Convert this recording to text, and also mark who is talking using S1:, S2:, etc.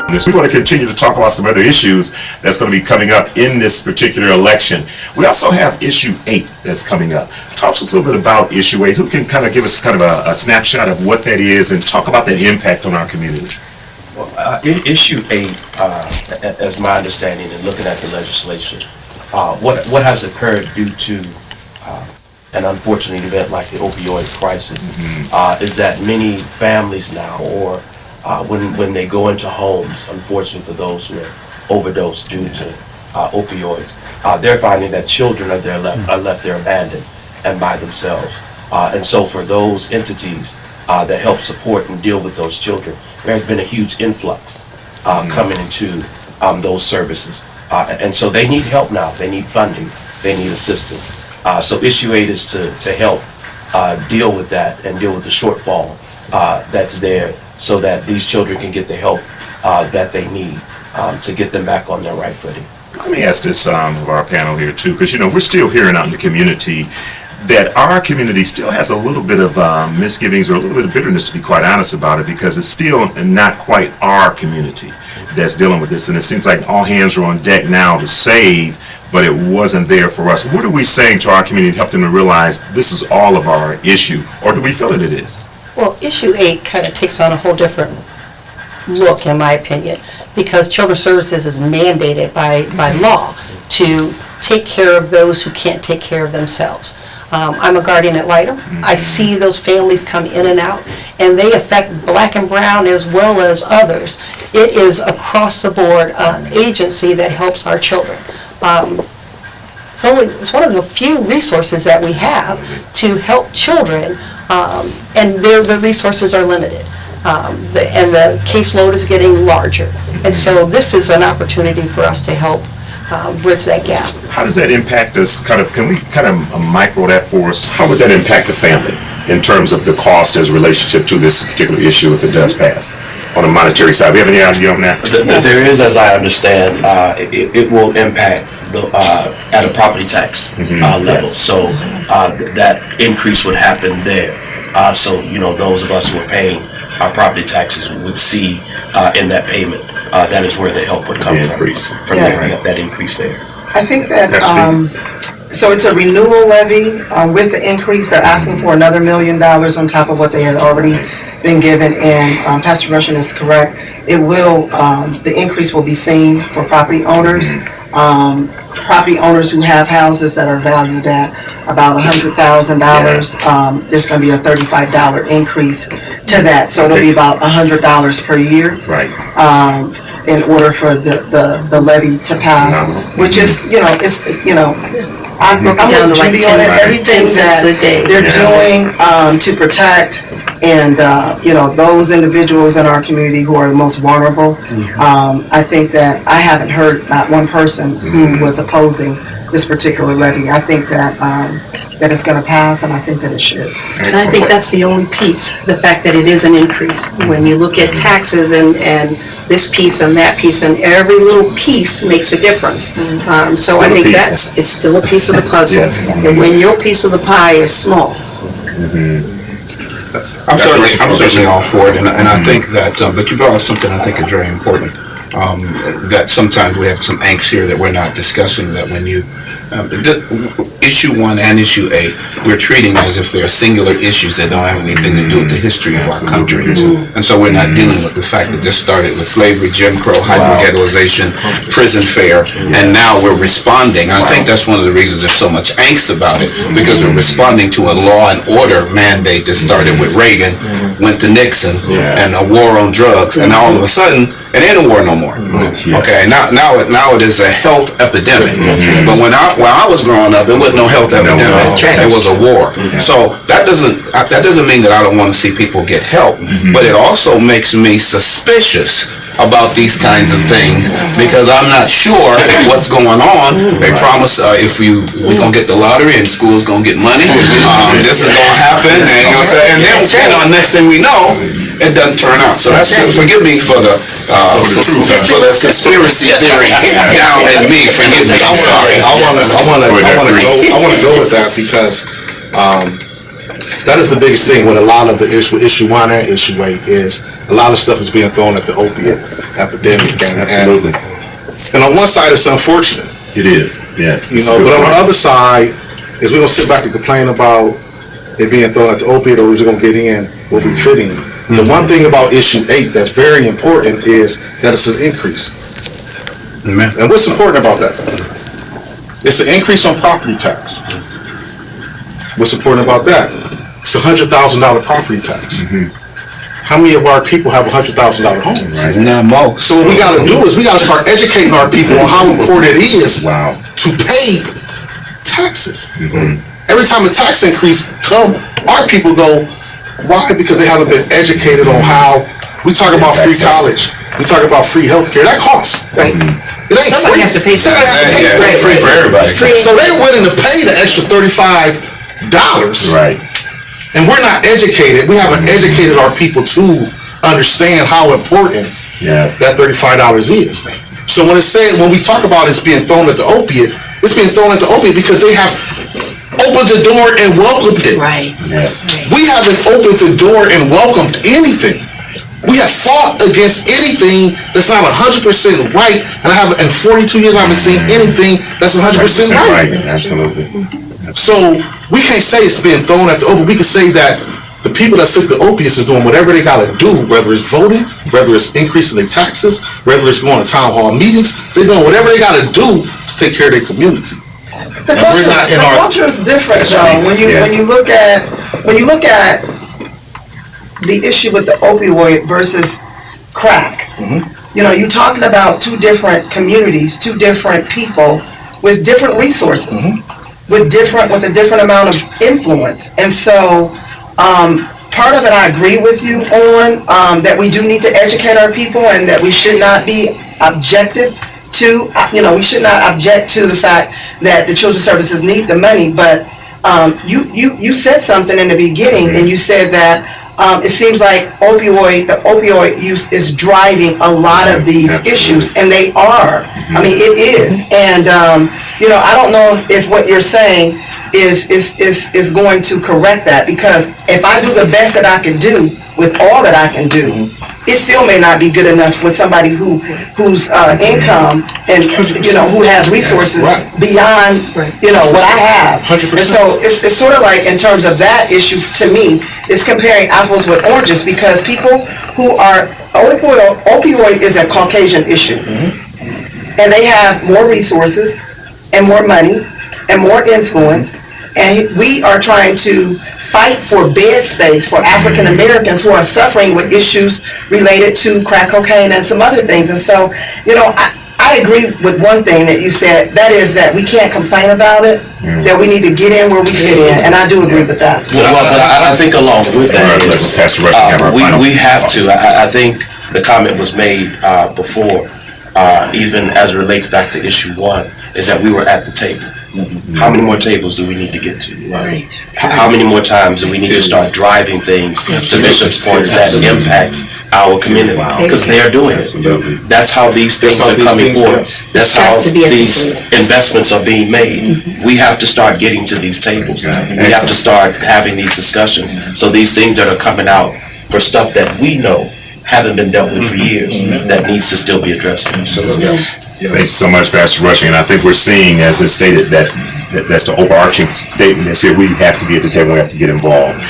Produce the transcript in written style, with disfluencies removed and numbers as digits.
S1: We want to continue to talk about some other issues that's going to be coming up in this particular election. We also have issue 8 that's coming up. Talk to us a little bit about issue 8. Who can kind of give us kind of a snapshot of what that is and talk about that impact on our community?
S2: Well, issue 8, as my understanding and looking at the legislation, what has occurred due to an unfortunate event like the opioid crisis is that many families now, or when they go into homes, unfortunately for those who are overdosed due to opioids, they're finding that children are left there abandoned and by themselves. And so for those entities that help support and deal with those children, there has been a huge influx coming into those services. And so they need help now. They need funding. They need assistance. So issue 8 is to help deal with that and deal with the shortfall that's there, so that these children can get the help that they need to get them back on their right footing.
S1: Let me ask this of our panel here too, because we're still hearing out in the community that our community still has a little bit of misgivings or a little bit of bitterness, to be quite honest about it, because it's still not quite our community that's dealing with this, and it seems like all hands are on deck now to save, but it wasn't there for us. What are we saying to our community to help them to realize this is all of our issue, or do we feel that it is?
S3: Well, issue 8 kind of takes on a whole different look, in my opinion, because Children's Services is mandated by law to take care of those who can't take care of themselves. I'm a guardian ad litem. I see those families come in and out, and they affect black and brown as well as others. It is across the board agency that helps our children. It's one of the few resources that we have to help children, and the resources are limited. And the caseload is getting larger. And so this is an opportunity for us to help bridge that gap.
S1: How does that impact us? Can we kind of micro that for us? How would that impact the family in terms of the cost as relationship to this particular issue if it does pass on a monetary side? We have any idea on that?
S2: There is, as I understand, it will impact at a property tax level.
S1: Yes.
S2: So that increase would happen there. So those of us who are paying our property taxes would see in that payment. That is where the help would come from. That increase there.
S4: I think that, so it's a renewal levy. With the increase, they're asking for another $1 million on top of what they had already been given, and Pastor Russian is correct. It will, the increase will be seen for property owners. Property owners who have houses that are valued at about $100,000, there's going to be a $35 increase to that. So it'll be about $100 per year.
S1: Right.
S4: In order for the levy to pass, which is, I'm with Judy on it. Everything that they're doing to protect and those individuals in our community who are the most vulnerable. I think that I haven't heard not one person who was opposing this particular levy. I think that that it's going to pass, and I think that it should.
S3: And I think that's the only piece, the fact that it is an increase. When you look at taxes and this piece and that piece, and every little piece makes a difference. So I think it's still a piece of the puzzle. And when your piece of the pie is small.
S5: I'm certainly all for it, and I think that, but you brought up something I think is very important, that sometimes we have some angst here that we're not discussing, that when you, issue 1 and issue 8, we're treating as if they're singular issues that don't have anything to do with the history of our country. And so we're not dealing with the fact that this started with slavery, Jim Crow, hyper-ghettoization, prison fare, and now we're responding. I think that's one of the reasons there's so much angst about it, because we're responding to a law and order mandate that started with Reagan, went to Nixon, and a war on drugs, and now all of a sudden, it ain't a war no more. Okay, now it is a health epidemic. But when I was growing up, it wasn't no health epidemic. It was a war. So that doesn't mean that I don't want to see people get help, but it also makes me suspicious about these kinds of things, because I'm not sure what's going on. They promise we're gonna get the lottery and school's gonna get money. This is gonna happen, and then next thing we know, it doesn't turn out. So that's true. Forgive me for the conspiracy theory down in me. Forgive me. I'm sorry.
S6: I want to go with that because
S5: That is the biggest thing with a lot of the issue 1 and issue 8 is a lot of stuff is being thrown at the opiate epidemic.
S1: Absolutely.
S5: And on one side, it's unfortunate.
S1: It is, yes.
S5: You know, but on the other side, is we're gonna sit back and complain about it being thrown at the opiate, or is it gonna get in what we fit in? The one thing about issue 8 that's very important is that it's an increase.
S6: Amen.
S5: And what's important about that? It's an increase on property tax. What's important about that? It's a $100,000 property tax. How many of our people have $100,000 homes?
S1: Right.
S6: Not most.
S5: So what we gotta do is we gotta start educating our people on how important it is
S1: Wow.
S5: to pay taxes. Every time a tax increase come, our people go, why? Because they haven't been educated on how, we talk about free college, we talk about free healthcare, that costs.
S3: Right.
S5: It ain't
S3: Somebody
S5: free.
S3: has to pay for
S5: Somebody
S3: it.
S5: has to pay for it.
S6: Free for everybody.
S5: So they're willing to pay the extra $35,
S1: Right.
S5: and we're not educated. We haven't educated our people to understand how important
S1: Yes.
S5: that $35 is. So when we talk about it's being thrown at the opiate, it's being thrown at the opiate because they have opened the door and welcomed it.
S3: Right.
S1: Yes.
S5: We haven't opened the door and welcomed anything. We have fought against anything that's not 100% right, and in 42 years I haven't seen anything that's 100% right.
S1: Absolutely.
S5: So we can't say it's being thrown at the opiate. We can say that the people that took the opiates is doing whatever they gotta do, whether it's voting, whether it's increasing their taxes, whether it's going to town hall meetings. They're doing whatever they gotta do to take care of their community.
S4: The culture is different though. When you look at the issue with the opioid versus crack. You know, you're talking about two different communities, two different people with different resources, with a different amount of influence. And so, part of it I agree with you on, that we do need to educate our people and that we should not be objective to, we should not object to the fact that the children's services need the money, but you said something in the beginning, and you said that it seems like the opioid use is driving a lot of these issues, and they are. I mean, it is, and I don't know if what you're saying is going to correct that, because if I do the best that I can do with all that I can do, it still may not be good enough with somebody whose income and who has resources beyond what I have. 100%. And so it's sort of like, in terms of that issue, to me, it's comparing apples with oranges, because people who are opioid is a Caucasian issue, and they have more resources and more money and more influence, and we are trying to fight for bed space for African Americans who are suffering with issues related to crack cocaine and some other things. And so, I agree with one thing that you said, that is that we can't complain about it, that we need to get in where we fit in, and I do agree with that.
S2: Well, but I think along with that is,
S1: Pastor Rush, have our final.
S2: we have to, I think the comment was made before, even as it relates back to issue 1, is that we were at the table. How many more tables do we need to get to?
S3: Right.
S2: How many more times do we need to start driving things to Bishop's points that impacts our community? Because they are doing it. That's how these things are coming forward. That's how these investments are being made. We have to start getting to these tables. We have to start having these discussions. So these things that are coming out for stuff that we know haven't been dealt with for years, that needs to still be addressed.
S5: Absolutely.
S1: Thanks so much, Pastor Rushing. And I think we're seeing, as it's stated, that's the overarching statement that's here. We have to be at the table. We have to get involved.